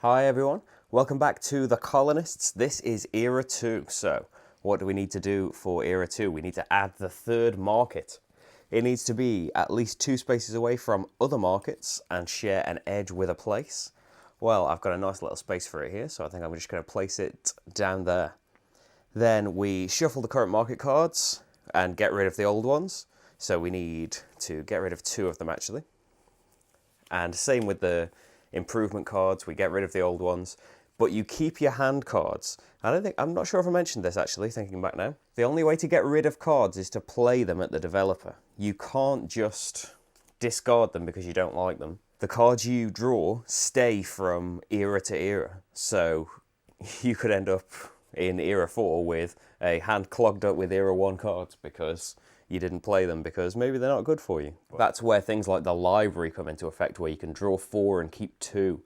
Hi everyone, welcome back to the Colonists. This is Era 2. So, what do we need to do for Era 2? We need to add the third market. It needs to be at least 2 spaces away from other markets and share an edge with a place. Well, I've got a nice little space for it here, so I think I'm just going to place it down there. Then we shuffle the current market cards and get rid of the old ones. So we need to get rid of 2 of them actually. And same with the improvement cards, we get rid of the old ones, but you keep your hand cards. I'm not sure if I mentioned this actually, thinking back now. The only way to get rid of cards is to play them at the developer. You can't just discard them because you don't like them. The cards you draw stay from era to era, so you could end up in Era 4 with a hand clogged up with Era 1 cards because you didn't play them because maybe they're not good for you. That's where things like the library come into effect, where you can draw 4 and keep 2,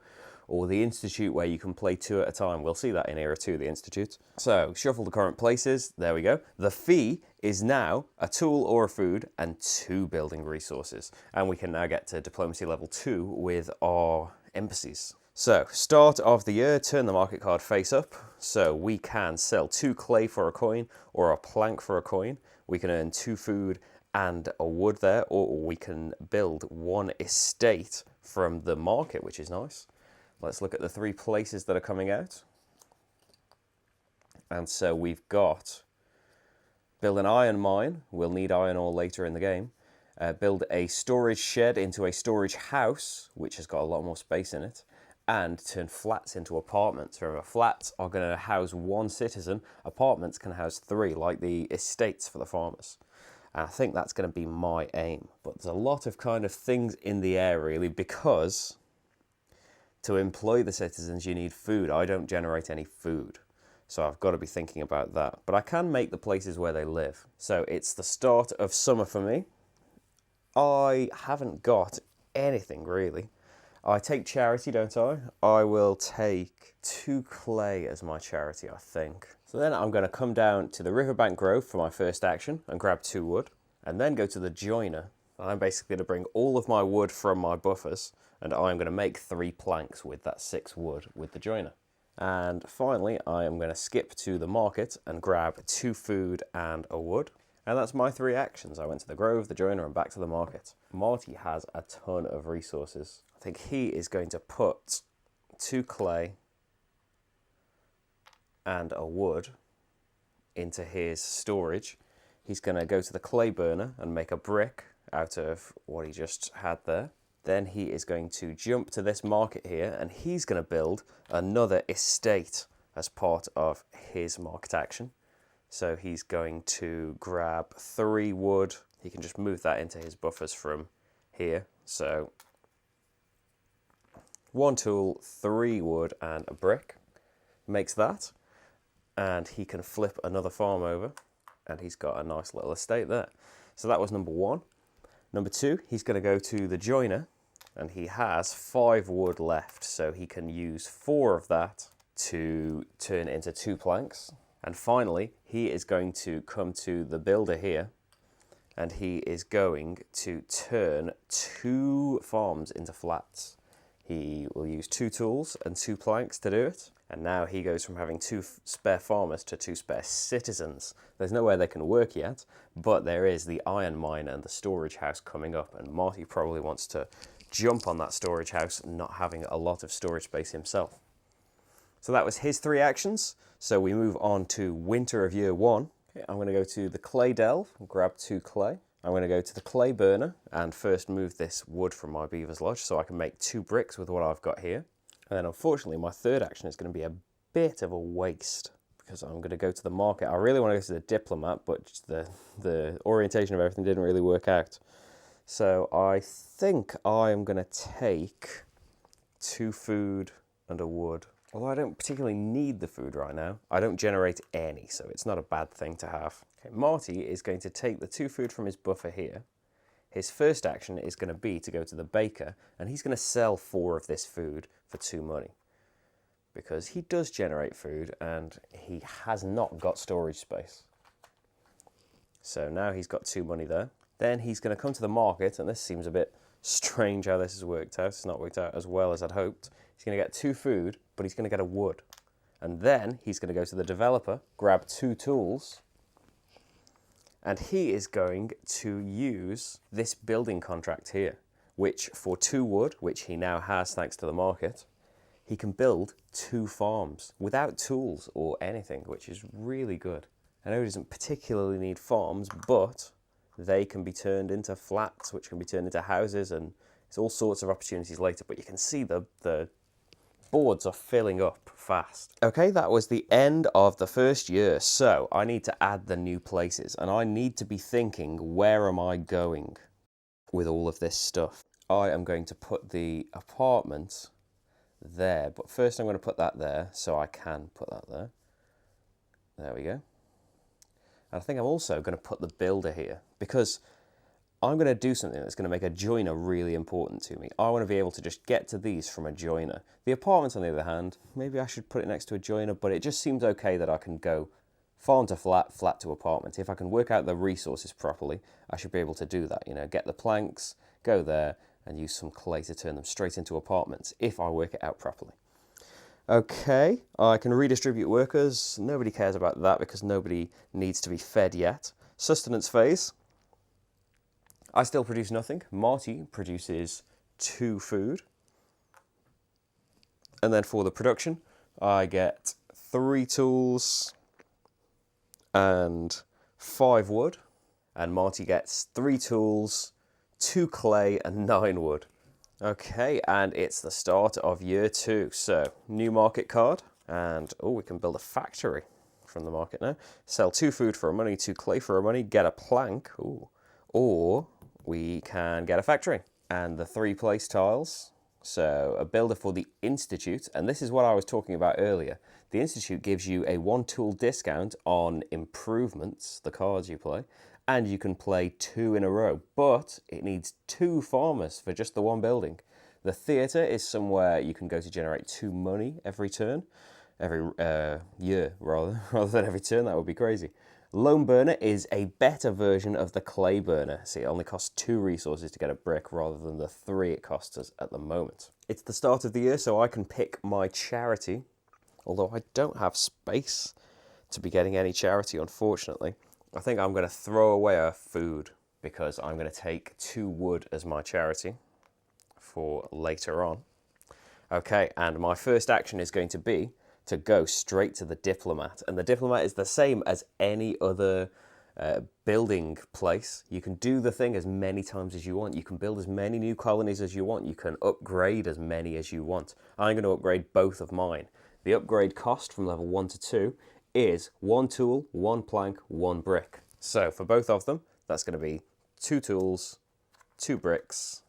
or the Institute where you can play 2 at a time. We'll see that in Era 2, the Institute. So, shuffle the current places, there we go. The fee is now a tool or a food and 2 building resources. And we can now get to diplomacy level 2 with our embassies. So, start of the year, turn the market card face up. So we can sell 2 clay for a coin or a plank for a coin. We can earn 2 food and a wood there, or we can build 1 estate from the market, which is nice. Let's look at the 3 places that are coming out. And so we've got build an iron mine. We'll need iron ore later in the game. Build a storage shed into a storage house, which has got a lot more space in it. And turn flats into apartments. Remember, flats are going to house 1 citizen. Apartments can house 3, like the estates for the farmers. And I think that's going to be my aim. But there's a lot of kind of things in the air, really, because to employ the citizens, you need food. I don't generate any food, so I've got to be thinking about that. But I can make the places where they live. So it's the start of summer for me. I haven't got anything, really. I take charity, don't I? I will take 2 clay as my charity, I think. So then I'm going to come down to the Riverbank Grove for my first action and grab 2 wood, and then go to the joiner. I'm basically going to bring all of my wood from my buffers, and I'm going to make 3 planks with that 6 wood with the joiner. And finally, I am going to skip to the market and grab 2 food and a wood. And that's my 3 actions. I went to the Grove, the joiner, and back to the market. Marty has a ton of resources. I think he is going to put 2 clay and a wood into his storage. He's going to go to the clay burner and make a brick out of what he just had there. Then he is going to jump to this market here, and he's going to build another estate as part of his market action. So he's going to grab 3 wood. He can just move that into his buffers from here. So 1 tool, 3 wood, and a brick. Makes that. And he can flip another farm over. And he's got a nice little estate there. So that was number 1. Number 2, he's going to go to the joiner. And he has 5 wood left. So he can use 4 of that to turn into 2 planks. And finally, he is going to come to the builder here, and he is going to turn 2 farms into flats. He will use 2 tools and 2 planks to do it. And now he goes from having 2 spare farmers to 2 spare citizens. There's nowhere they can work yet, but there is the iron mine and the storage house coming up, and Marty probably wants to jump on that storage house, not having a lot of storage space himself. So that was his 3 actions. So we move on to winter of year 1. Okay, I'm going to go to the clay delve and grab 2 clay. I'm going to go to the clay burner and first move this wood from my beaver's lodge so I can make 2 bricks with what I've got here. And then unfortunately my 3rd action is going to be a bit of a waste because I'm going to go to the market. I really want to go to the diplomat, but the orientation of everything didn't really work out. So I think I am going to take 2 food and a wood. Although I don't particularly need the food right now. I don't generate any, so it's not a bad thing to have. Okay, Marty is going to take the 2 food from his buffer here. His first action is going to be to go to the baker, and he's going to sell 4 of this food for 2 money. Because he does generate food, and he has not got storage space. So now he's got 2 money there. Then he's going to come to the market, and this seems a bit Strange how this has worked out. It's not worked out as well as I'd hoped. He's going to get 2 food, but he's going to get a wood. And then he's going to go to the developer, grab 2 tools, and he is going to use this building contract here, which for 2 wood, which he now has thanks to the market, he can build 2 farms without tools or anything, which is really good. I know he doesn't particularly need farms, but they can be turned into flats, which can be turned into houses, and it's all sorts of opportunities later. But you can see the boards are filling up fast. Okay, that was the end of the first year. So I need to add the new places, and I need to be thinking, where am I going with all of this stuff? I am going to put the apartment there, but first I'm going to put that there so I can put that there. There we go. And I think I'm also going to put the builder here because I'm going to do something that's going to make a joiner really important to me. I want to be able to just get to these from a joiner. The apartment, on the other hand, maybe I should put it next to a joiner, but it just seems okay that I can go farm to flat, flat to apartment. If I can work out the resources properly, I should be able to do that. You know, get the planks, go there, and use some clay to turn them straight into apartments, if I work it out properly. Okay, I can redistribute workers. Nobody cares about that because nobody needs to be fed yet. Sustenance phase. I still produce nothing. Marty produces 2 food. And then for the production, I get 3 tools and 5 wood. And Marty gets 3 tools, 2 clay and 9 wood. Okay, and it's the start of year 2. So, new market card. And, oh, we can build a factory from the market now. Sell 2 food for a money, 2 clay for a money, get a plank. Ooh. Or we can get a factory. And the 3 place tiles. So, a builder for the Institute. And this is what I was talking about earlier. The Institute gives you a 1 tool discount on improvements, the cards you play. And you can play 2 in a row, but it needs 2 farmers for just the 1 building. The theatre is somewhere you can go to generate 2 money every turn, every year rather than every turn. That would be crazy. Loam burner is a better version of the clay burner. See, it only costs 2 resources to get a brick rather than the 3 it costs us at the moment. It's the start of the year, so I can pick my charity, although I don't have space to be getting any charity, unfortunately. I think I'm going to throw away our food because I'm going to take 2 wood as my charity for later on. Okay, and my first action is going to be to go straight to the diplomat. And the diplomat is the same as any other building place. You can do the thing as many times as you want. You can build as many new colonies as you want. You can upgrade as many as you want. I'm going to upgrade both of mine. The upgrade cost from level 1 to 2 is 1 tool, 1 plank, 1 brick. So for both of them, that's going to be 2 tools, 2 bricks,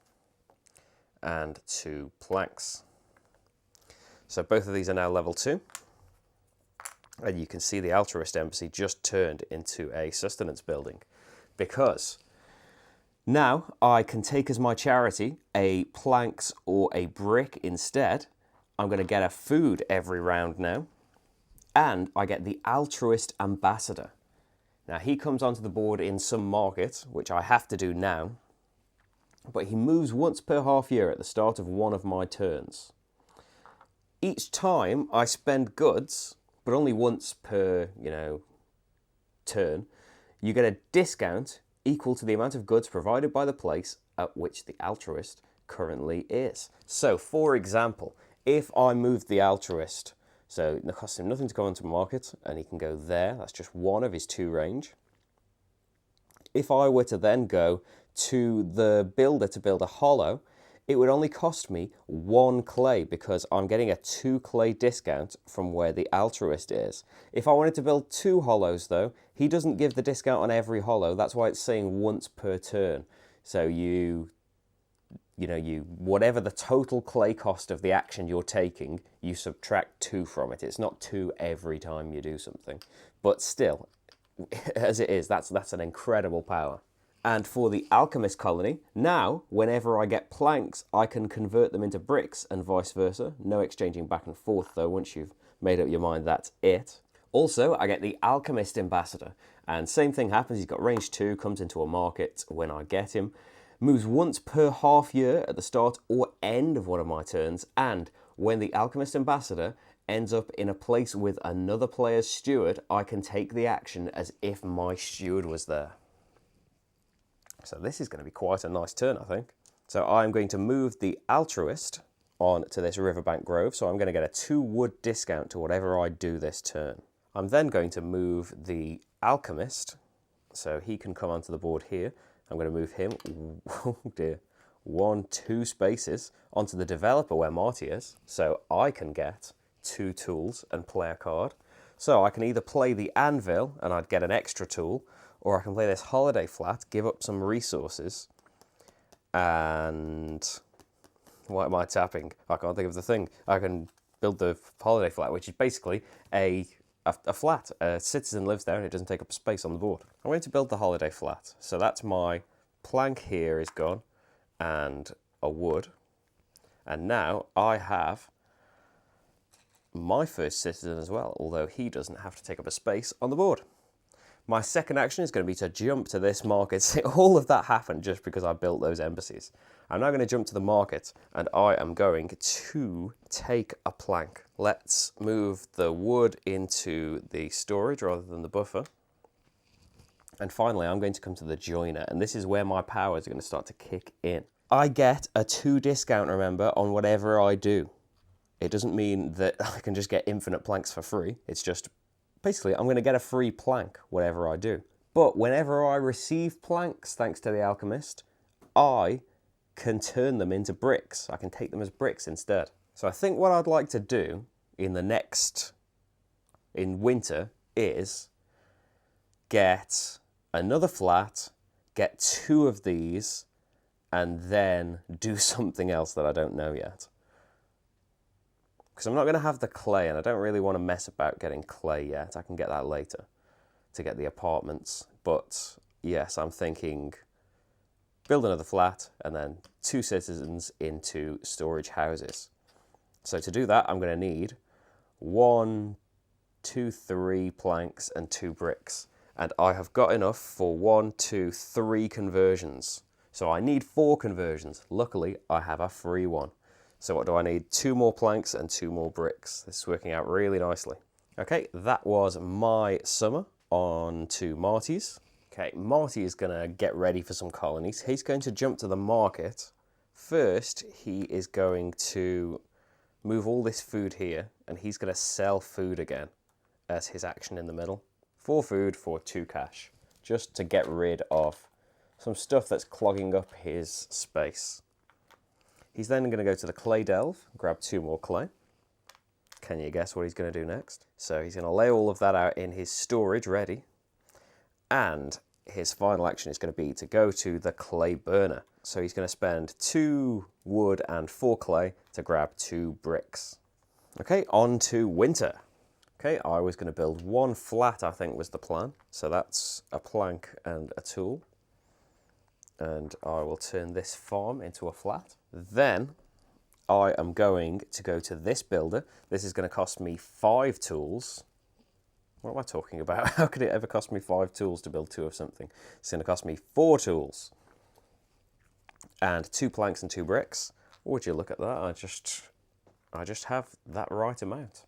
and 2 planks. So both of these are now level 2. And you can see the Altruist Embassy just turned into a sustenance building because now I can take as my charity a planks or a brick instead. I'm going to get a food every round now. And I get the Altruist Ambassador. Now he comes onto the board in some market, which I have to do now. But he moves once per half year at the start of one of my turns. Each time I spend goods, but only once per, turn, you get a discount equal to the amount of goods provided by the place at which the altruist currently is. So, for example, if I moved the altruist, so it costs him nothing to go onto the market, and he can go there, that's just 1 of his 2 range. If I were to then go to the builder to build a hollow, it would only cost me 1 clay because I'm getting a 2 clay discount from where the altruist is. If I wanted to build 2 hollows though, he doesn't give the discount on every hollow. That's why it's saying once per turn. So you whatever the total clay cost of the action you're taking, you subtract 2 from it. It's not 2 every time you do something. But still, as it is, that's an incredible power. And for the alchemist colony, now, whenever I get planks, I can convert them into bricks and vice versa. No exchanging back and forth, though. Once you've made up your mind, that's it. Also, I get the alchemist ambassador. And same thing happens. He's got range 2, comes into a market when I get him. Moves once per half year at the start or end of one of my turns, and when the Alchemist Ambassador ends up in a place with another player's steward, I can take the action as if my steward was there. So this is going to be quite a nice turn, I think. So I'm going to move the Altruist on to this Riverbank Grove, so I'm going to get a 2 wood discount to whatever I do this turn. I'm then going to move the Alchemist, so he can come onto the board here. I'm going to move him, oh dear, 1, 2 spaces onto the Developer where Marty is, so I can get 2 tools and play a card. So I can either play the Anvil and I'd get an extra tool, or I can play this Holiday Flat, give up some resources, and what am I tapping? I can't think of the thing. I can build the Holiday Flat, which is basically a flat. A citizen lives there and it doesn't take up space on the board. I'm going to build the Holiday Flat. So that's my plank here is gone, and a wood. And now I have my first citizen as well, although he doesn't have to take up a space on the board. My second action is going to be to jump to this market. All of that happened just because I built those embassies. I'm now going to jump to the market, and I am going to take a plank. Let's move the wood into the storage rather than the buffer. And finally, I'm going to come to the joiner, and this is where my powers are going to start to kick in. I get a 2 discount, remember, on whatever I do. It doesn't mean that I can just get infinite planks for free. It's just, basically, I'm going to get a free plank, whatever I do. But whenever I receive planks, thanks to the Alchemist, I can turn them into bricks. I can take them as bricks instead. So I think what I'd like to do in winter is get another flat, get 2 of these, and then do something else that I don't know yet. Because I'm not going to have the clay, and I don't really want to mess about getting clay yet. I can get that later to get the apartments. But yes, I'm thinking build another flat and then 2 citizens into storage houses. So to do that, I'm going to need 1, 2, 3 planks and 2 bricks. And I have got enough for 1, 2, 3 conversions. So I need 4 conversions. Luckily, I have a free one. So what do I need? 2 more planks and 2 more bricks. This is working out really nicely. Okay, that was my summer. On to Marty's. Okay, Marty is going to get ready for some colonies. He's going to jump to the market. First, he is going to move all this food here, and he's going to sell food again as his action in the middle. 4 food for 2 cash, just to get rid of some stuff that's clogging up his space. He's then going to go to the clay delve, grab 2 more clay. Can you guess what he's going to do next? So he's going to lay all of that out in his storage ready. And his final action is going to be to go to the clay burner. So he's going to spend 2 wood and 4 clay to grab 2 bricks. Okay, on to winter. Okay, I was going to build 1 flat, I think was the plan. So that's a plank and a tool. And I will turn this farm into a flat. Then I am going to go to this builder. This is going to cost me 5 tools. What am I talking about? How could it ever cost me 5 tools to build 2 of something? It's going to cost me 4 tools. And 2 planks and 2 bricks. Would you look at that? I just have that right amount.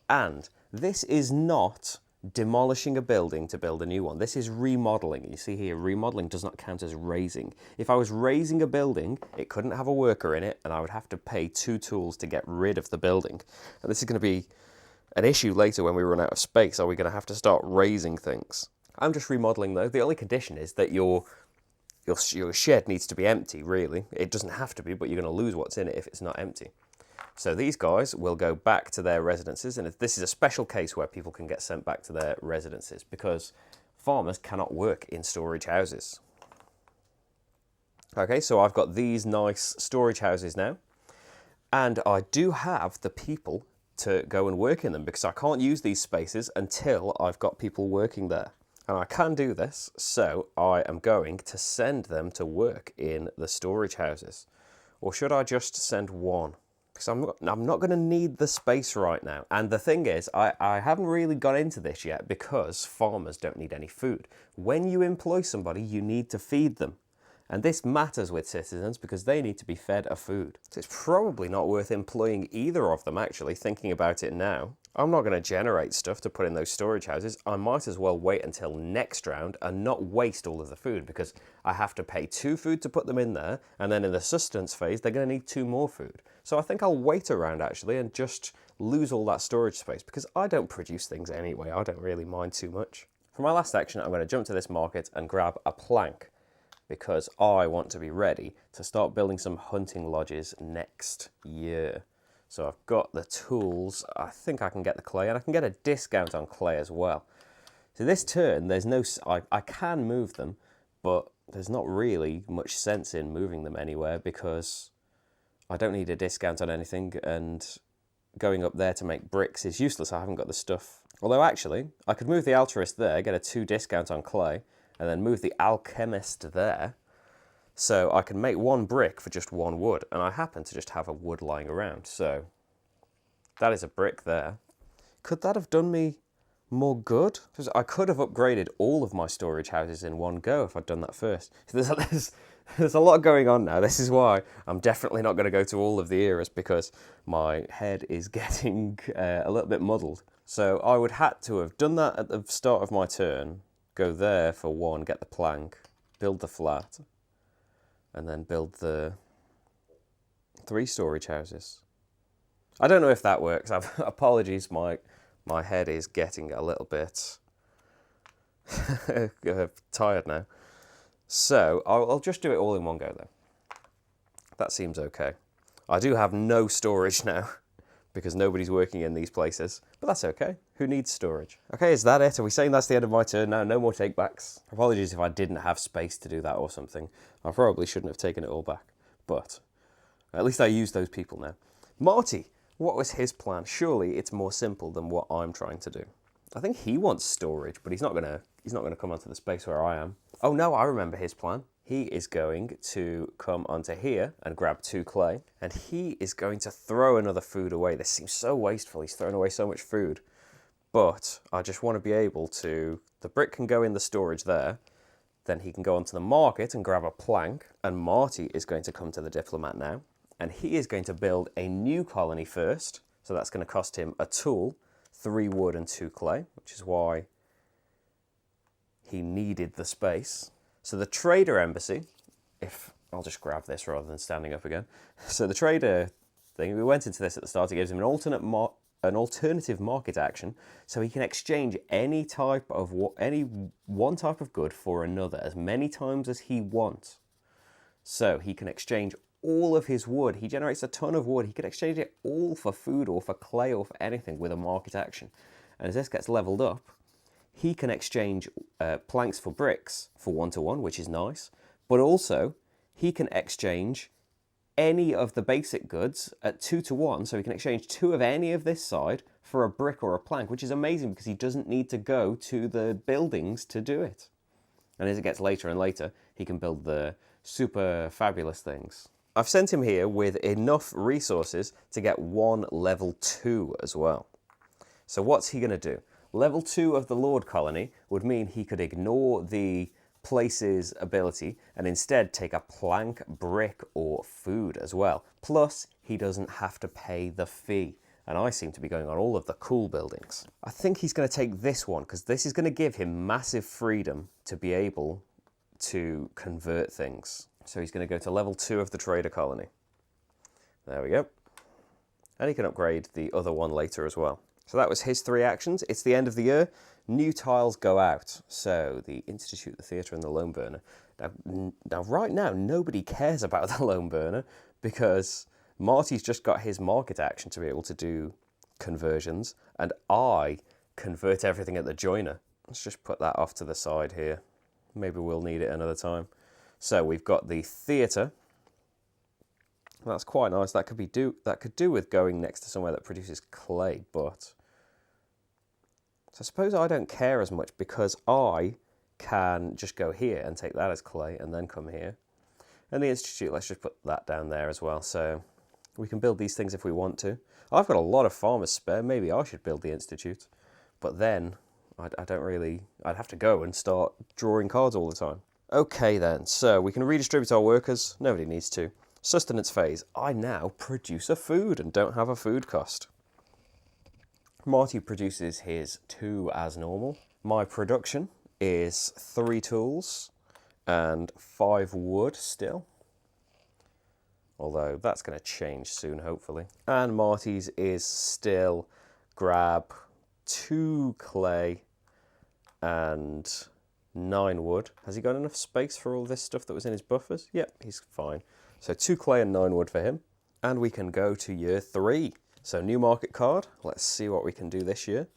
And this is not demolishing a building to build a new one. This is remodeling. You see here, remodeling does not count as raising. If I was raising a building, it couldn't have a worker in it, and I would have to pay 2 tools to get rid of the building. And this is going to be an issue later when we run out of space. Are we going to have to start raising things? I'm just remodeling though. The only condition is that your shed needs to be empty, really. It doesn't have to be, but you're going to lose what's in it if it's not empty. So these guys will go back to their residences, and this is a special case where people can get sent back to their residences because farmers cannot work in storage houses. Okay, so I've got these nice storage houses now, and I do have the people to go and work in them because I can't use these spaces until I've got people working there. And I can do this, so I am going to send them to work in the storage houses. Or should I just send 1? Because I'm not going to need the space right now. And the thing is, I haven't really got into this yet because farmers don't need any food. When you employ somebody, you need to feed them. And this matters with citizens because they need to be fed a food. So it's probably not worth employing either of them, actually, thinking about it now. I'm not going to generate stuff to put in those storage houses. I might as well wait until next round and not waste all of the food, because I have to pay 2 food to put them in there, and then in the sustenance phase, they're going to need 2 more food. So I think I'll wait around, actually, and just lose all that storage space, because I don't produce things anyway. I don't really mind too much. For my last action, I'm going to jump to this market and grab a plank, because I want to be ready to start building some hunting lodges next year. So I've got the tools. I think I can get the clay, and I can get a discount on clay as well. So this turn, there's no, I can move them, but there's not really much sense in moving them anywhere because I don't need a discount on anything, and going up there to make bricks is useless. I haven't got the stuff. Although actually, I could move the altruist there, get a 2 discount on clay, and then move the alchemist there, so I can make 1 brick for just 1 wood, and I happen to just have a wood lying around, so that is a brick there. Could that have done me more good? Because I could have upgraded all of my storage houses in one go if I'd done that first. There's a lot going on now. This is why I'm definitely not going to go to all of the eras, because my head is getting a little bit muddled. So I would have to have done that at the start of my turn, go there for 1, get the plank, build the flat, and then build the 3 storage houses. I don't know if that works. Apologies, my head is getting a little bit tired now. So I'll just do it all in one go though. That seems okay. I do have no storage now because nobody's working in these places, but that's okay. Who needs storage? Okay, is that it? Are we saying that's the end of my turn now? No more takebacks? Apologies if I didn't have space to do that or something. I probably shouldn't have taken it all back, but at least I use those people now. Marty, what was his plan? Surely it's more simple than what I'm trying to do. I think he wants storage, but he's not gonna come onto the space where I am. Oh no, I remember his plan. He is going to come onto here and grab 2 clay, and he is going to throw another food away. This seems so wasteful. He's throwing away so much food. But I just want to be able to... The brick can go in the storage there. Then he can go onto the market and grab a plank. And Marty is going to come to the diplomat now. And he is going to build a new colony first. So that's going to cost him a tool, 3 wood and 2 clay, which is why he needed the space. So the trader embassy, I'll just grab this rather than standing up again. So the trader thing, we went into this at the start. It gives him an alternative market action, so he can exchange any one type of good for another as many times as he wants. So he can exchange all of his wood. He generates a ton of wood. He could exchange it all for food or for clay or for anything with a market action. And as this gets leveled up, he can exchange planks for bricks for 1-to-1, which is nice. But also, he can exchange any of the basic goods at 2-to-1. So he can exchange 2 of any of this side for a brick or a plank, which is amazing because he doesn't need to go to the buildings to do it. And as it gets later and later, he can build the super fabulous things. I've sent him here with enough resources to get 1 level 2 as well. So what's he going to do? Level 2 of the Lord Colony would mean he could ignore the place's ability and instead take a plank, brick, or food as well. Plus, he doesn't have to pay the fee. And I seem to be going on all of the cool buildings. I think he's going to take this one because this is going to give him massive freedom to be able to convert things. So he's going to go to level 2 of the Trader Colony. There we go. And he can upgrade the other one later as well. So that was his 3 actions. It's the end of the year. New tiles go out. So the Institute, the Theatre, and the Lone Burner. Now, right now, nobody cares about the Lone Burner because Marty's just got his market action to be able to do conversions, and I convert everything at the joiner. Let's just put that off to the side here. Maybe we'll need it another time. So we've got the theatre. That's quite nice. That could do with going next to somewhere that produces clay, but so I suppose I don't care as much because I can just go here and take that as clay and then come here. And the Institute, let's just put that down there as well. So we can build these things if we want to. I've got a lot of farmers spare. Maybe I should build the Institute, but then I'd have to go and start drawing cards all the time. Okay then, so we can redistribute our workers. Nobody needs to. Sustenance phase. I now produce a food and don't have a food cost. Marty produces his 2 as normal. My production is 3 tools and 5 wood still. Although that's going to change soon, hopefully. And Marty's is still grab 2 clay and 9 wood. Has he got enough space for all this stuff that was in his buffers? Yep, he's fine. So 2 clay and 9 wood for him. And we can go to year 3. So new market card. Let's see what we can do this year.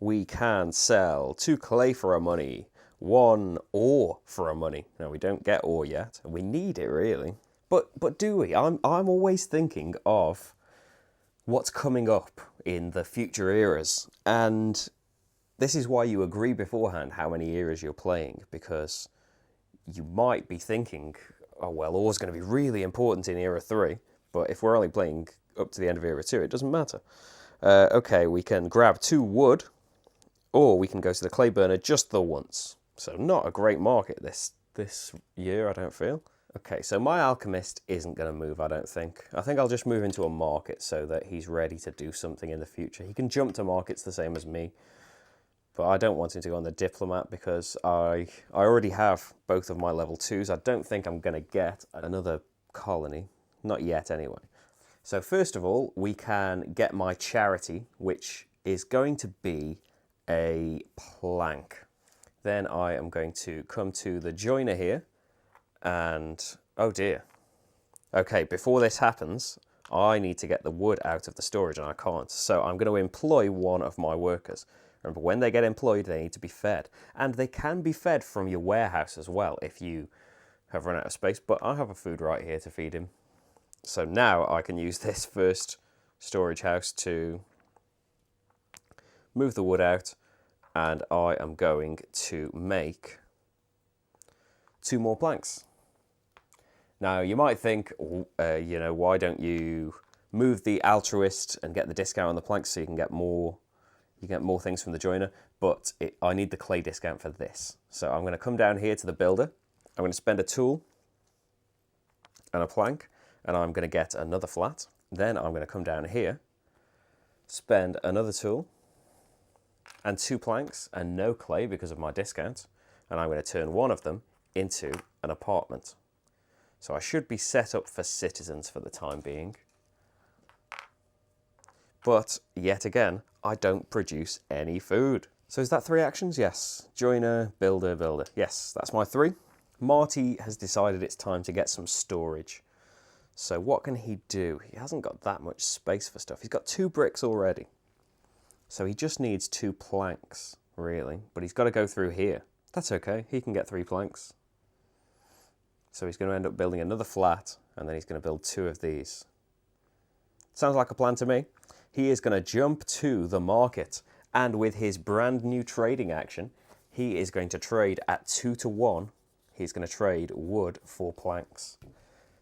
We can sell 2 clay for our money, 1 ore for our money. Now we don't get ore yet, and we need it really. But do we? I'm always thinking of what's coming up in the future eras, and this is why you agree beforehand how many eras you're playing, because you might be thinking, oh well, ore's going to be really important in era 3, but if we're only playing up to the end of era 2, it doesn't matter. Okay, we can grab 2 wood, or we can go to the clay burner just the once. So not a great market this year, I don't feel. Okay, so my alchemist isn't going to move, I don't think. I think I'll just move into a market so that he's ready to do something in the future. He can jump to markets the same as me, but I don't want him to go on the diplomat because I already have both of my level 2s. I don't think I'm going to get another colony, not yet anyway. So first of all, we can get my charity, which is going to be a plank. Then I am going to come to the joiner here. And, oh dear. Okay, before this happens, I need to get the wood out of the storage, and I can't. So I'm going to employ one of my workers. Remember, when they get employed, they need to be fed. And they can be fed from your warehouse as well, if you have run out of space. But I have a food right here to feed him. So now I can use this first storage house to move the wood out. And I am going to make 2 more planks. Now, you might think, you know, why don't you move the altruist and get the discount on the planks so you can get more things from the joiner, but I need the clay discount for this. So I'm going to come down here to the builder. I'm going to spend a tool and a plank, and I'm going to get another flat. Then I'm going to come down here, spend another tool and 2 planks and no clay because of my discount, and I'm going to turn one of them into an apartment. So I should be set up for citizens for the time being. But yet again, I don't produce any food. So is that 3 actions? Yes. Joiner, builder, builder. Yes, that's my 3. Marty has decided it's time to get some storage. So what can he do? He hasn't got that much space for stuff. He's got 2 bricks already. So he just needs 2 planks, really. But he's got to go through here. That's okay. He can get 3 planks. So he's going to end up building another flat, and then he's going to build 2 of these. Sounds like a plan to me. He is going to jump to the market, and with his brand new trading action, he is going to trade at 2 to 1. He's going to trade wood for planks.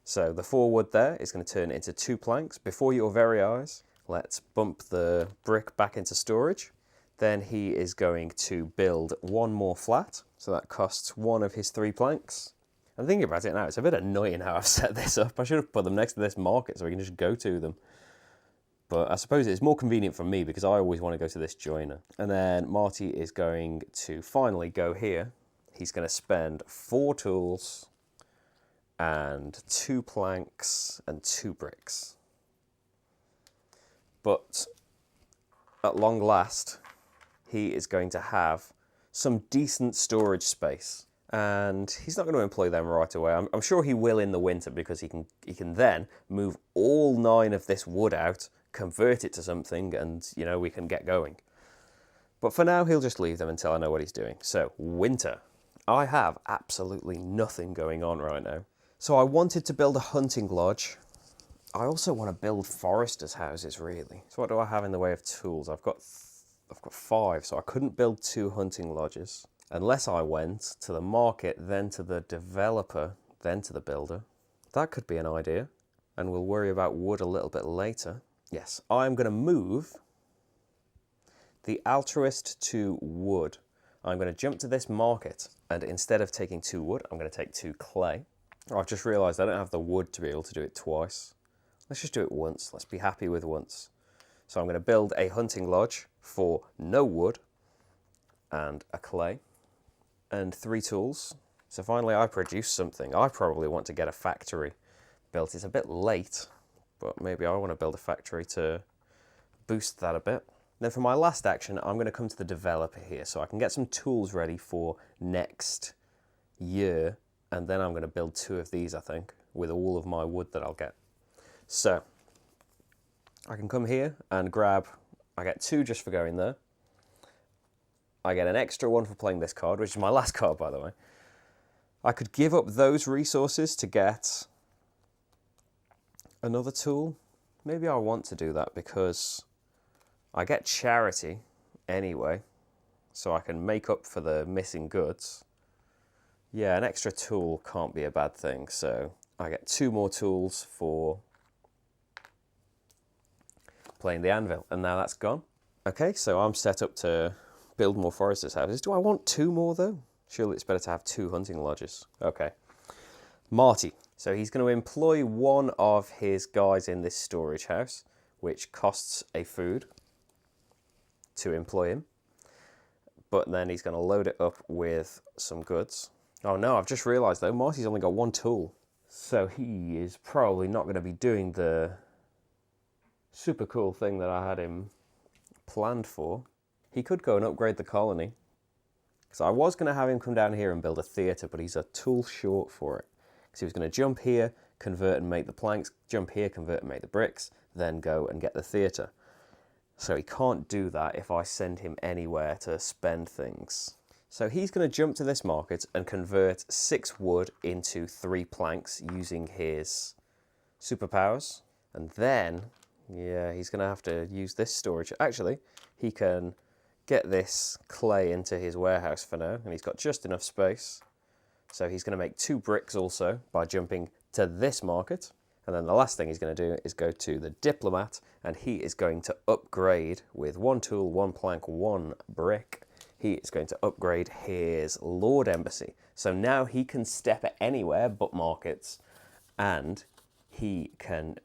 So the 4 wood there is going to turn into 2 planks before your very eyes. Let's bump the brick back into storage. Then he is going to build 1 more flat. So that costs 1 of his 3 planks. I'm thinking about it now, it's a bit annoying how I've set this up. I should have put them next to this market so we can just go to them. But I suppose it's more convenient for me because I always want to go to this joiner. And then Marty is going to finally go here. He's going to spend 4 tools and 2 planks and 2 bricks. But at long last, he is going to have some decent storage space. And he's not going to employ them right away. I'm sure he will in the winter because he can then move all 9 of this wood out, convert it to something, and, you know, we can get going. But for now, he'll just leave them until I know what he's doing. So, winter. I have absolutely nothing going on right now. So I wanted to build a hunting lodge. I also want to build foresters' houses, really. So what do I have in the way of tools? I've got 5, so I couldn't build 2 hunting lodges. Unless I went to the market, then to the developer, then to the builder. That could be an idea. And we'll worry about wood a little bit later. Yes, I'm going to move the altruist to wood. I'm going to jump to this market And instead of taking 2 wood, I'm going to take 2 clay. I've just realised I don't have the wood to be able to do it twice. Let's just do it once. Let's be happy with once. So I'm going to build a hunting lodge for no wood and a clay and 3 tools. So finally I produce something. I probably want to get a factory built. It's a bit late, but maybe I want to build a factory to boost that a bit. Then for my last action, I'm going to come to the developer here so I can get some tools ready for next year. And then I'm going to build 2 of these, I think, with all of my wood that I'll get. So I can come here and grab, I get 2 just for going there. I get an extra 1 for playing this card, which is my last card, by the way. I could give up those resources to get another tool. Maybe I want to do that because I get charity anyway, so I can make up for the missing goods. Yeah, an extra tool can't be a bad thing, so I get 2 more tools for playing the anvil, and now that's gone. Okay, so I'm set up to build more foresters' houses. Do I want 2 more though? Surely it's better to have 2 hunting lodges. Okay. Marty. So he's going to employ one of his guys in this storage house, which costs a food to employ him. But then he's going to load it up with some goods. Oh no, I've just realised though, Marty's only got 1 tool. So he is probably not going to be doing the super cool thing that I had him planned for. He could go and upgrade the colony. So I was going to have him come down here and build a theatre, but he's a tool short for it. Because he was going to jump here, convert and make the planks, jump here, convert and make the bricks, then go and get the theatre. So he can't do that if I send him anywhere to spend things. So he's going to jump to this market and convert 6 wood into 3 planks using his superpowers. And then, yeah, he's going to have to use this storage. Actually, he can get this clay into his warehouse for now, and he's got just enough space. So he's going to make 2 bricks also by jumping to this market. And then the last thing he's going to do is go to the diplomat, and he is going to upgrade with 1 tool, 1 plank, 1 brick. He is going to upgrade his Lord Embassy. So now he can step at anywhere but markets, and he can,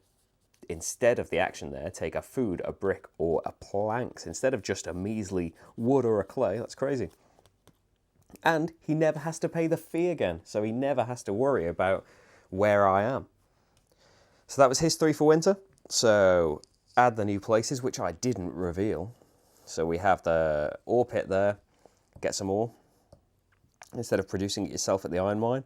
instead of the action there, take a food, a brick, or a planks, instead of just a measly wood or a clay. That's crazy. And he never has to pay the fee again, so he never has to worry about where I am. So that was his 3 for winter. So add the new places, which I didn't reveal. So we have the ore pit there. Get some ore instead of producing it yourself at the iron mine.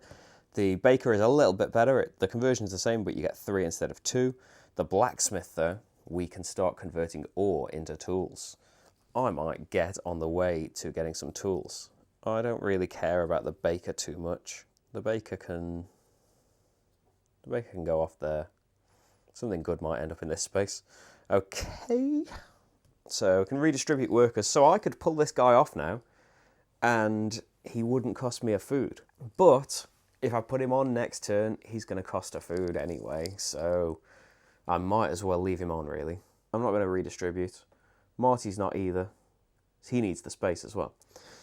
The baker is a little bit better. The conversion is the same, but you get 3 instead of 2. The blacksmith, though, we can start converting ore into tools. I might get on the way to getting some tools. I don't really care about the baker too much. The baker can go off there. Something good might end up in this space. Okay. So I can redistribute workers. So I could pull this guy off now, and he wouldn't cost me a food. But if I put him on next turn, he's going to cost a food anyway. So I might as well leave him on, really. I'm not going to redistribute. Marty's not either. He needs the space as well.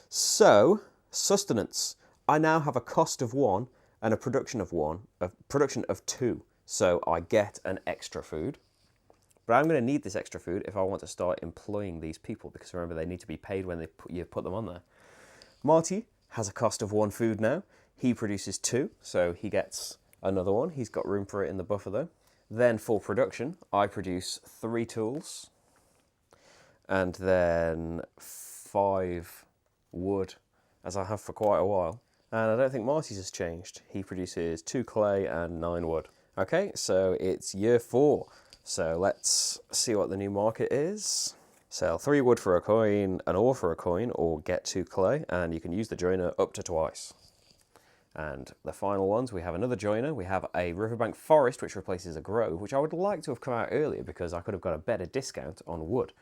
So, sustenance. I now have a cost of 1 and a production of 2. So I get an extra food. But I'm going to need this extra food if I want to start employing these people, because remember, they need to be paid when you put them on there. Marty has a cost of 1 food now. He produces 2, so he gets another one. He's got room for it in the buffer though. Then for production, I produce 3 tools and then 5 wood, as I have for quite a while. And I don't think Marty's has changed. He produces 2 clay and 9 wood. Okay, so it's year 4. So let's see what the new market is. Sell 3 wood for a coin, an ore for a coin, or get 2 clay, and you can use the joiner up to twice. And the final ones, we have another joiner. We have a riverbank forest, which replaces a grove, which I would like to have come out earlier because I could have got a better discount on wood.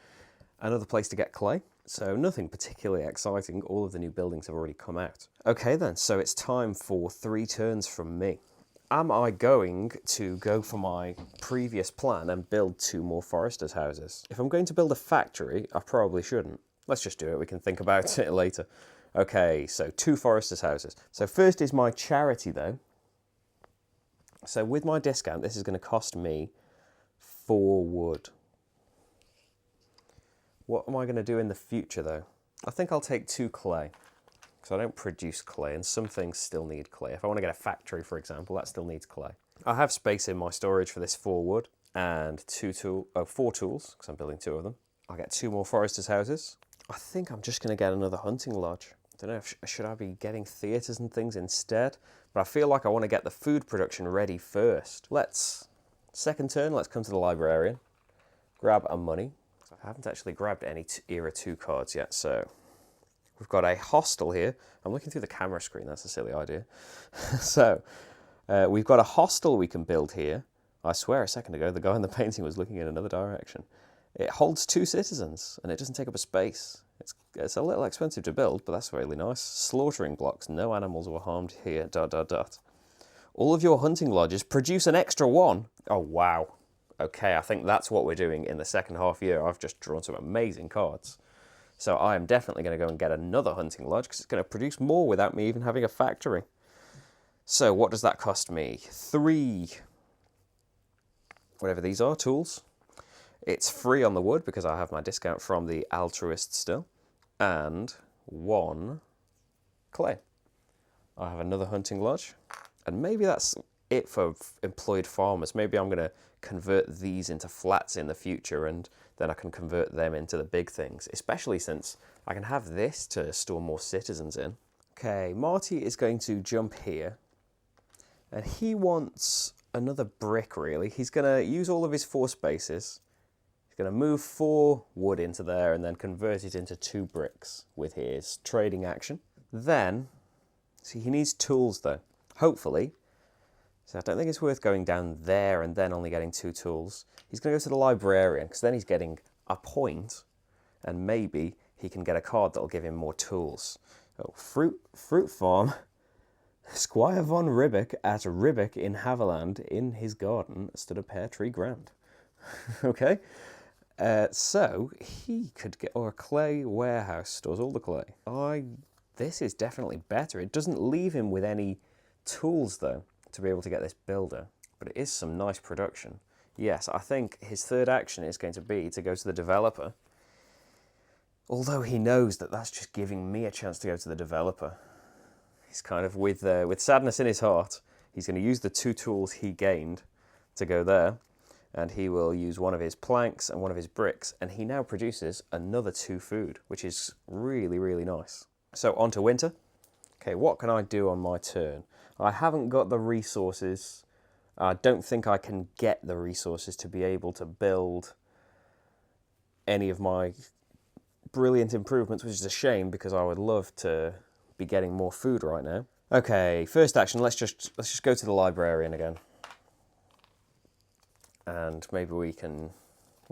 Another place to get clay. So nothing particularly exciting. All of the new buildings have already come out. Okay then, so it's time for 3 turns from me. Am I going to go for my previous plan and build 2 more foresters' houses? If I'm going to build a factory, I probably shouldn't. Let's just do it. We can think about it later. Okay, so 2 foresters' houses. So first is my charity, though. So with my discount, this is going to cost me 4 wood. What am I going to do in the future, though? I think I'll take 2 clay, because I don't produce clay, and some things still need clay. If I want to get a factory, for example, that still needs clay. I have space in my storage for this 4 wood and 4 tools, because I'm building 2 of them. I'll get 2 more foresters' houses. I think I'm just going to get another hunting lodge. I don't know, should I be getting theatres and things instead? But I feel like I want to get the food production ready first. Second turn, let's come to the librarian. Grab a money. I haven't actually grabbed any Era 2 cards yet, so... We've got a hostel here. I'm looking through the camera screen, that's a silly idea. So, we've got a hostel we can build here. I swear a second ago the guy in the painting was looking in another direction. It holds 2 citizens, and it doesn't take up a space. It's a little expensive to build, but that's really nice. Slaughtering blocks, no animals were harmed here, ... All of your hunting lodges produce an extra 1. Oh, wow. Okay, I think that's what we're doing in the second half year. I've just drawn some amazing cards. So I am definitely going to go and get another hunting lodge, because it's going to produce more without me even having a factory. So what does that cost me? 3, whatever these are, tools. It's free on the wood, because I have my discount from the altruist still. And 1 clay. I have another hunting lodge. And maybe that's it for employed farmers. Maybe I'm going to convert these into flats in the future, and then I can convert them into the big things, especially since I can have this to store more citizens in. Okay, Marty is going to jump here, and he wants another brick, really. He's going to use all of his 4 spaces. He's going to move 4 wood into there and then convert it into 2 bricks with his trading action. Then, see, he needs tools, though. Hopefully. So I don't think it's worth going down there and then only getting 2 tools. He's going to go to the librarian, because then he's getting a point, and maybe he can get a card that'll give him more tools. Oh, fruit farm. Squire von Ribbeck at Ribbeck in Haverland, in his garden stood a pear tree grand. Okay. So he could get, or a clay warehouse stores all the clay. This is definitely better. It doesn't leave him with any tools, though, to be able to get this builder, but it is some nice production. Yes, I think his third action is going to be to go to the developer, although he knows that that's just giving me a chance to go to the developer. He's kind of, with sadness in his heart, he's going to use the 2 tools he gained to go there, and he will use 1 of his planks and 1 of his bricks, and he now produces another 2 food, which is really, really nice. So on to winter. Okay, what can I do on my turn? I haven't got the resources. I don't think I can get the resources to be able to build any of my brilliant improvements, which is a shame, because I would love to be getting more food right now. Okay, first action, let's just go to the librarian again. And maybe we can,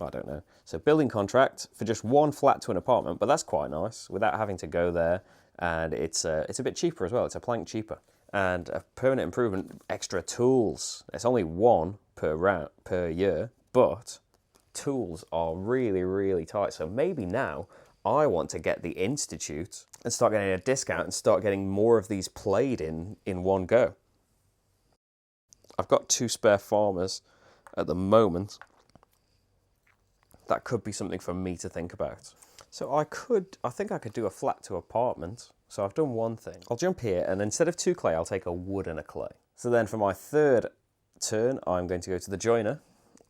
I don't know. So building contract for just 1 flat to an apartment, but that's quite nice without having to go there, and it's a bit cheaper as well. It's a plank cheaper. And a permanent improvement, extra tools. It's only 1 per year, but tools are really, really tight. So maybe now I want to get the Institute and start getting a discount and start getting more of these played in one go. I've got 2 spare farmers at the moment. That could be something for me to think about. So I think I could do a flat to apartment. So I've done 1 thing. I'll jump here, and instead of 2 clay, I'll take a wood and a clay. So then for my third turn, I'm going to go to the joiner,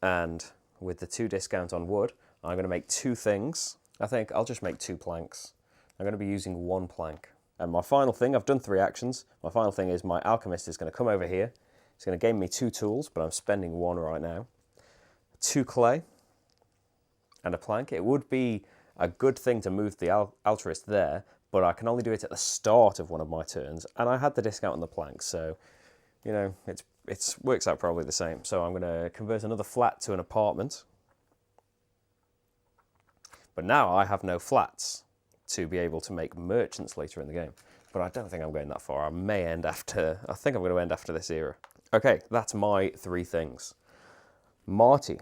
and with the 2 discount on wood, I'm going to make 2 things. I think I'll just make 2 planks. I'm going to be using 1 plank. And my final thing, I've done 3 actions. My final thing is my alchemist is going to come over here. He's going to gain me 2 tools, but I'm spending 1 right now. 2 clay and a plank. It would be a good thing to move the altruist there, but I can only do it at the start of one of my turns, and I had the discount on the plank, so, you know, it works out probably the same. So I'm going to convert another flat to an apartment. But now I have no flats to be able to make merchants later in the game. But I don't think I'm going that far. I think I'm going to end after this era. Okay, that's my 3 things. Marty,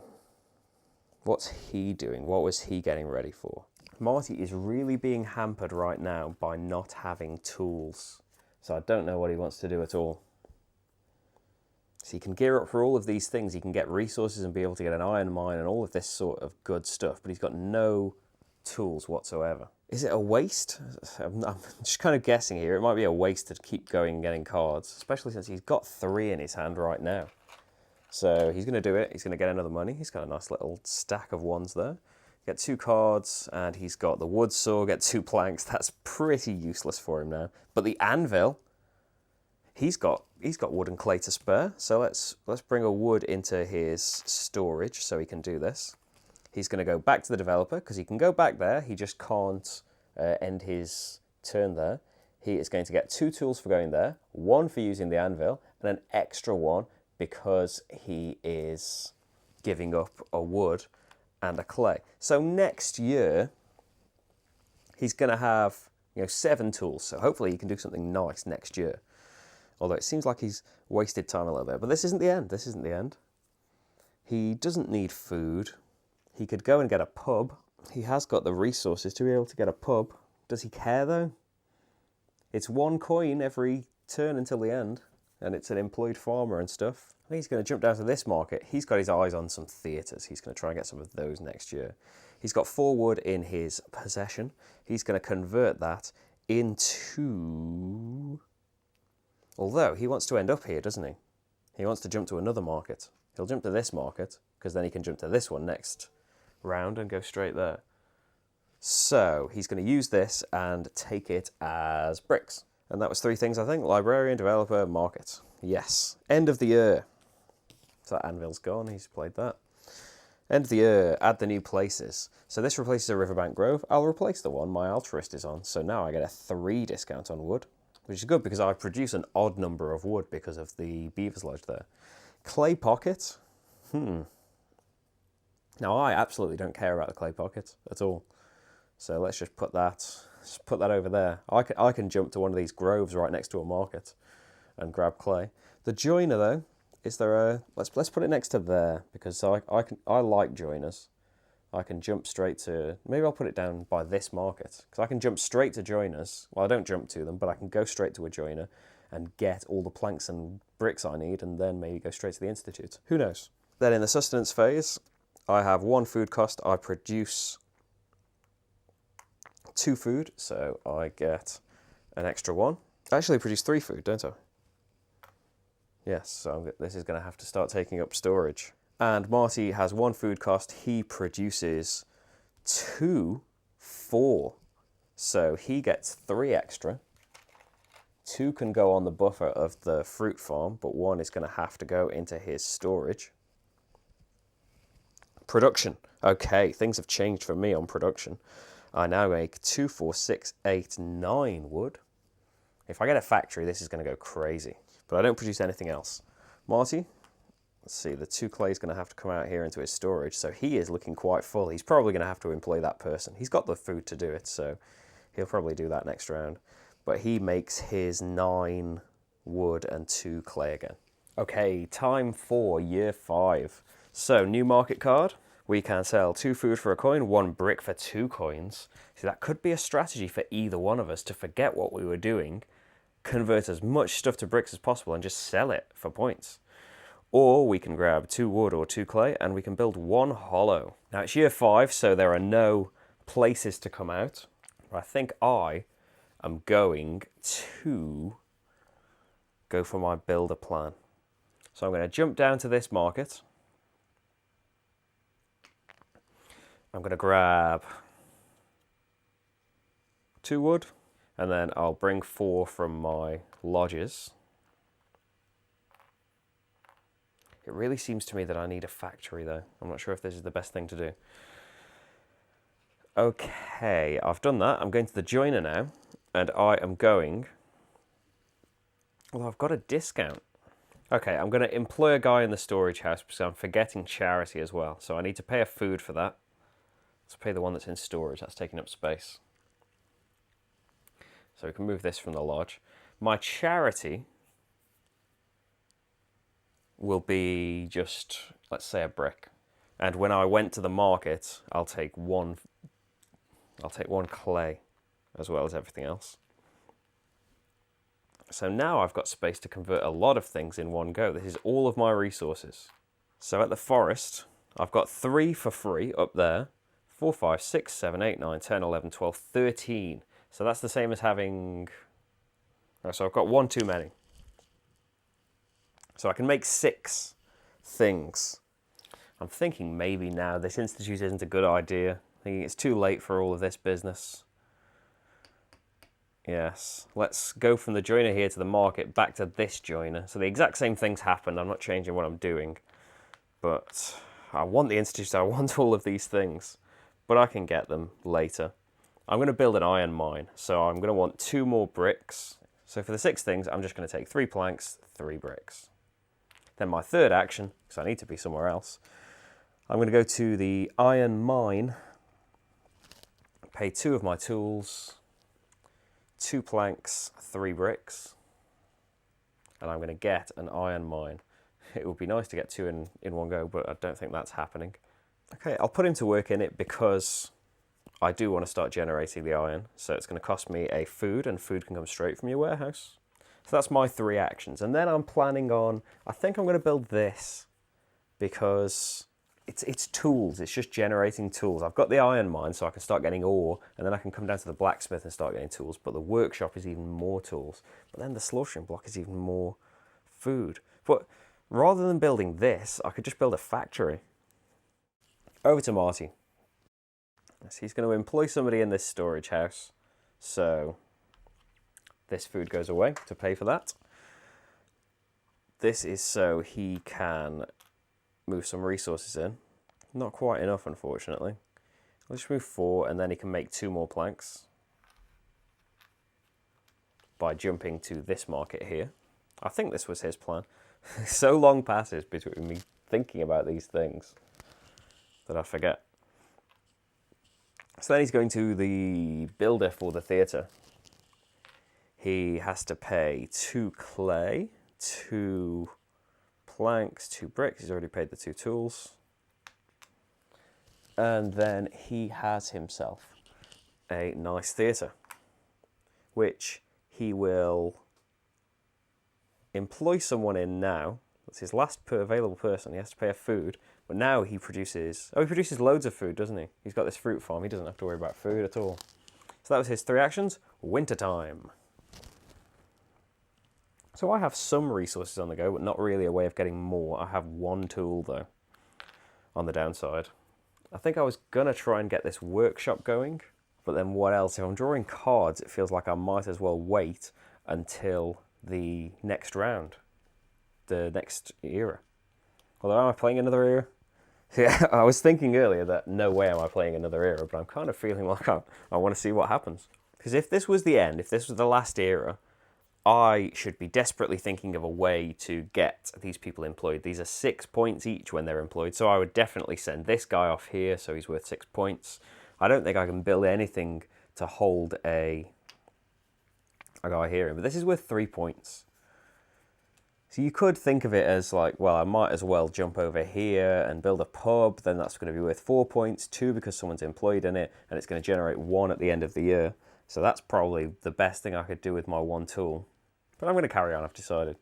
what's he doing? What was he getting ready for? Marty is really being hampered right now by not having tools. So I don't know what he wants to do at all. So he can gear up for all of these things. He can get resources and be able to get an iron mine and all of this sort of good stuff, but he's got no tools whatsoever. Is it a waste? I'm just kind of guessing here. It might be a waste to keep going and getting cards, especially since he's got 3 in his hand right now. So he's going to do it. He's going to get another money. He's got a nice little stack of ones there. Get 2 cards, and he's got the wood saw, get 2 planks. That's pretty useless for him now. But the anvil, he's got wood and clay to spare. So let's bring a wood into his storage so he can do this. He's going to go back to the developer because he can go back there. He just can't end his turn there. He is going to get 2 tools for going there, 1 for using the anvil, and an extra 1 because he is giving up a wood and a clay. So next year, he's going to have 7 tools. So hopefully he can do something nice next year. Although it seems like he's wasted time a little bit. But this isn't the end. This isn't the end. He doesn't need food. He could go and get a pub. He has got the resources to be able to get a pub. Does he care though? It's 1 coin every turn until the end. And it's an employed farmer and stuff. I think he's going to jump down to this market. He's got his eyes on some theatres. He's going to try and get some of those next year. He's got 4 wood in his possession. He's going to convert that into... Although, he wants to end up here, doesn't he? He wants to jump to another market. He'll jump to this market, because then he can jump to this one next round and go straight there. So, he's going to use this and take it as bricks. And that was 3 things, I think. Librarian, developer, market. Yes. End of the year. So that anvil's gone. He's played that. End of the year. Add the new places. So this replaces a Riverbank Grove. I'll replace the one my altruist is on. So now I get a 3 discount on wood, which is good because I produce an odd number of wood because of the Beaver's Lodge there. Clay pocket. Now I absolutely don't care about the clay pocket at all. So let's just put that over there. I can jump to one of these groves right next to a market and grab clay. The joiner though, is there a... Let's put it next to there because I like joiners. I can jump straight to... Maybe I'll put it down by this market because I can jump straight to joiners. Well, I don't jump to them, but I can go straight to a joiner and get all the planks and bricks I need and then maybe go straight to the Institute. Who knows? Then in the sustenance phase, I have 1 food cost. I produce 2 food, so I get an extra 1. I actually produce 3 food, don't I? Yes, so this is going to have to start taking up storage. And Marty has 1 food cost. He produces 4. So he gets 3 extra. 2 can go on the buffer of the fruit farm, but 1 is going to have to go into his storage. Production. Okay, things have changed for me on production. I now make 2, 4, 6, 8, 9 wood. If I get a factory, this is going to go crazy. But I don't produce anything else. Marty, let's see, the 2 clay is going to have to come out here into his storage. So he is looking quite full. He's probably going to have to employ that person. He's got the food to do it, so he'll probably do that next round. But he makes his 9 wood and 2 clay again. Okay, time for year 5. So, new market card. We can sell 2 food for a coin, 1 brick for 2 coins. See, that could be a strategy for either one of us to forget what we were doing, convert as much stuff to bricks as possible and just sell it for points. Or we can grab 2 wood or 2 clay and we can build 1 hollow. Now it's year 5, so there are no places to come out. But I think I am going to go for my builder plan. So I'm going to jump down to this market. I'm going to grab 2 wood, and then I'll bring 4 from my lodges. It really seems to me that I need a factory though. I'm not sure if this is the best thing to do. Okay, I've done that. I'm going to the joiner now, and I am going... Well, I've got a discount. Okay, I'm going to employ a guy in the storage house because I'm forgetting charity as well. So I need to pay a food for that. Let's pay the one that's in storage. That's taking up space. So we can move this from the lodge. My charity will be just, let's say, a brick. And when I went to the market, I'll take 1 I'll take 1 clay as well as everything else. So now I've got space to convert a lot of things in one go. This is all of my resources. So at the forest, I've got 3 for free up there. 4, 5, 6, 7, 8, 9, 10, 11, 12, 13. So that's the same as having... So I've got 1 too many. So I can make 6 things. I'm thinking maybe now this institute isn't a good idea. I think it's too late for all of this business. Yes, let's go from the joiner here to the market, back to this joiner. So the exact same things happened. I'm not changing what I'm doing. But I want the institute, I want all of these things. But I can get them later. I'm going to build an iron mine. So I'm going to want 2 more bricks. So for the 6 things, I'm just going to take 3 planks, 3 bricks. Then my third action, because I need to be somewhere else, I'm going to go to the iron mine, pay 2 of my tools, 2 planks, 3 bricks, and I'm going to get an iron mine. It would be nice to get 2 in one go, but I don't think that's happening. Okay, I'll put him to work in it because I do want to start generating the iron. So it's going to cost me a food, and food can come straight from your warehouse. So that's my 3 actions. And then I'm planning on, I think I'm going to build this because it's tools. It's just generating tools. I've got the iron mine so I can start getting ore, and then I can come down to the blacksmith and start getting tools. But the workshop is even more tools. But then the slaughtering block is even more food. But rather than building this, I could just build a factory. Over to Marty. So he's going to employ somebody in this storage house. So this food goes away to pay for that. This is so he can move some resources in. Not quite enough, unfortunately. I'll just move 4, and then he can make 2 more planks by jumping to this market here. I think this was his plan. So long passes between me thinking about these things that I forget. So then he's going to the builder for the theatre. He has to pay 2 clay, 2 planks, 2 bricks. He's already paid the 2 tools. And then he has himself a nice theatre, which he will employ someone in now. That's his last available person. He has to pay a food. But now he produces... Oh, he produces loads of food, doesn't he? He's got this fruit farm. He doesn't have to worry about food at all. So that was his 3 actions. Wintertime. So I have some resources on the go, but not really a way of getting more. I have 1 tool, though, on the downside. I think I was going to try and get this workshop going. But then what else? If I'm drawing cards, it feels like I might as well wait until the next round. The next era. Although, am I playing another era? Yeah, I was thinking earlier that no way am I playing another era, but I'm kind of feeling like I want to see what happens. Because if this was the end, if this was the last era, I should be desperately thinking of a way to get these people employed. These are 6 points each when they're employed, so I would definitely send this guy off here, so he's worth 6 points. I don't think I can build anything to hold a guy here, but this is worth 3 points. So you could think of it as like, well, I might as well jump over here and build a pub, then that's going to be worth 4 points, 2 because someone's employed in it, and it's going to generate 1 at the end of the year. So that's probably the best thing I could do with my 1 tool. But I'm going to carry on, I've decided.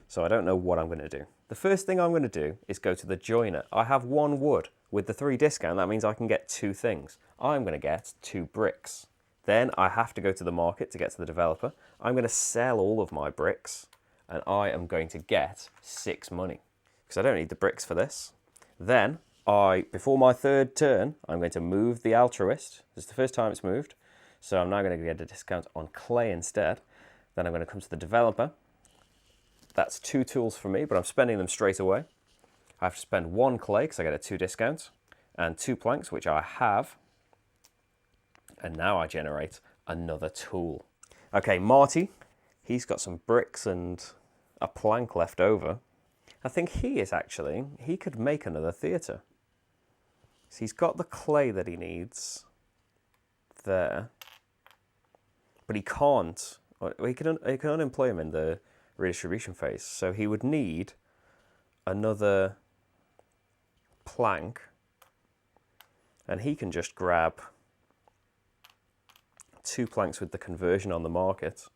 So I don't know what I'm going to do. The first thing I'm going to do is go to the joiner. I have 1 wood. With the 3 discount, that means I can get 2 things. I'm going to get 2 bricks. Then I have to go to the market to get to the developer. I'm going to sell all of my bricks. And I am going to get 6 money. Because I don't need the bricks for this. Then, before my 3rd turn, I'm going to move the altruist. This is the first time it's moved. So I'm now going to get a discount on clay instead. Then I'm going to come to the developer. That's 2 tools for me, but I'm spending them straight away. I have to spend 1 clay because I get a 2 discount. And 2 planks, which I have. And now I generate another tool. Okay, Marty. He's got some bricks and a plank left over. I think he could make another theatre. So he's got the clay that he needs there. But he can't, he can unemploy him in the redistribution phase. So he would need another plank. And he can just grab 2 planks with the conversion on the market.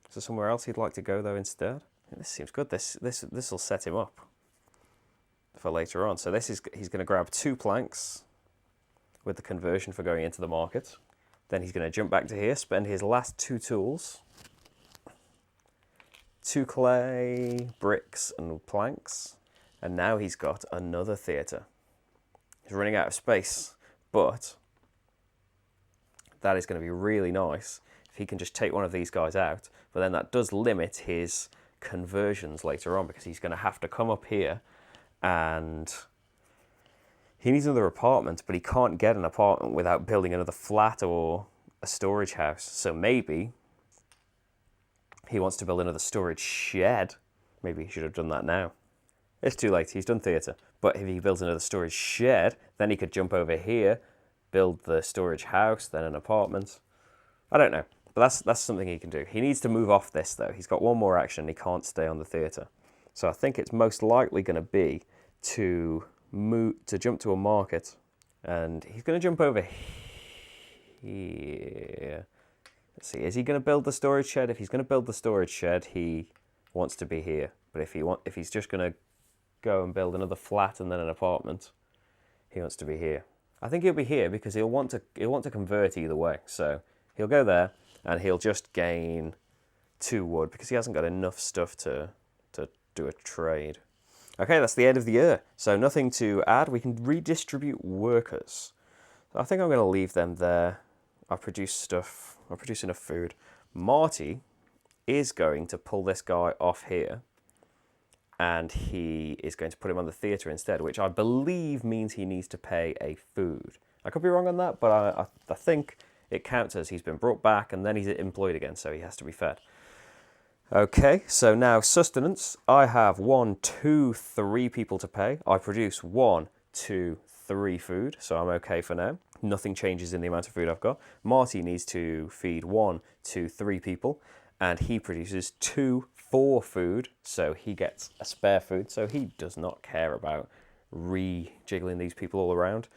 Is there somewhere else he'd like to go though instead? This seems good. This will set him up for later on. So he's going to grab 2 planks with the conversion for going into the market. Then he's going to jump back to here, spend his last 2 tools. 2 clay, bricks and planks. And now he's got another theatre. He's running out of space, but that is going to be really nice if he can just take one of these guys out. But then that does limit his conversions later on, because he's going to have to come up here and he needs another apartment, but he can't get an apartment without building another flat or a storage house. So maybe he wants to build another storage shed. Maybe he should have done that now. It's too late, he's done theatre. But if he builds another storage shed, then he could jump over here, build the storage house, then an apartment. I don't know, but that's something he can do. He needs to move off this though. He's got one more action, he can't stay on the theatre. So I think it's most likely going to be to jump to a market, and he's going to jump over here. Let's see, is he going to build the storage shed? If he's going to build the storage shed, he wants to be here. But if he's just going to go and build another flat and then an apartment, he wants to be here. I think he'll be here because he'll want to convert either way. So he'll go there and he'll just gain 2 wood because he hasn't got enough stuff to do a trade. Okay, that's the end of the year. So nothing to add. We can redistribute workers. So I think I'm going to leave them there. I produce stuff. I produce enough food. Marty is going to pull this guy off here, and he is going to put him on the theatre instead, which I believe means he needs to pay a food. I could be wrong on that, but I think it counts as he's been brought back and then he's employed again, so he has to be fed. Okay, so now sustenance. I have 1, 2, 3 people to pay. I produce 1, 2, 3 food, so I'm okay for now. Nothing changes in the amount of food I've got. Marty needs to feed 1, 2, 3 people, and he produces 2, 4 food, so he gets a spare food, so he does not care about rejiggling these people all around.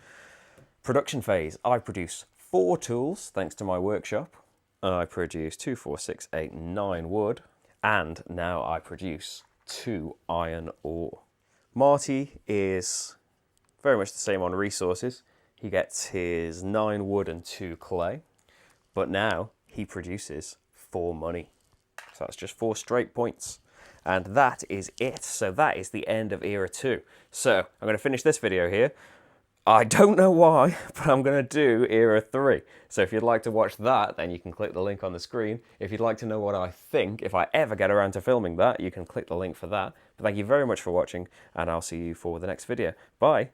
Production phase. I produce 4 tools, thanks to my workshop. I produce 2, 4, 6, 8, 9 wood. And now I produce 2 iron ore. Marty is very much the same on resources. He gets his 9 wood and 2 clay. But now he produces 4 money. So that's just 4 straight points. And that is it. So that is the end of Era 2. So I'm going to finish this video here. I don't know why, but I'm going to do Era 3. So if you'd like to watch that, then you can click the link on the screen. If you'd like to know what I think, if I ever get around to filming that, you can click the link for that. But thank you very much for watching, and I'll see you for the next video. Bye!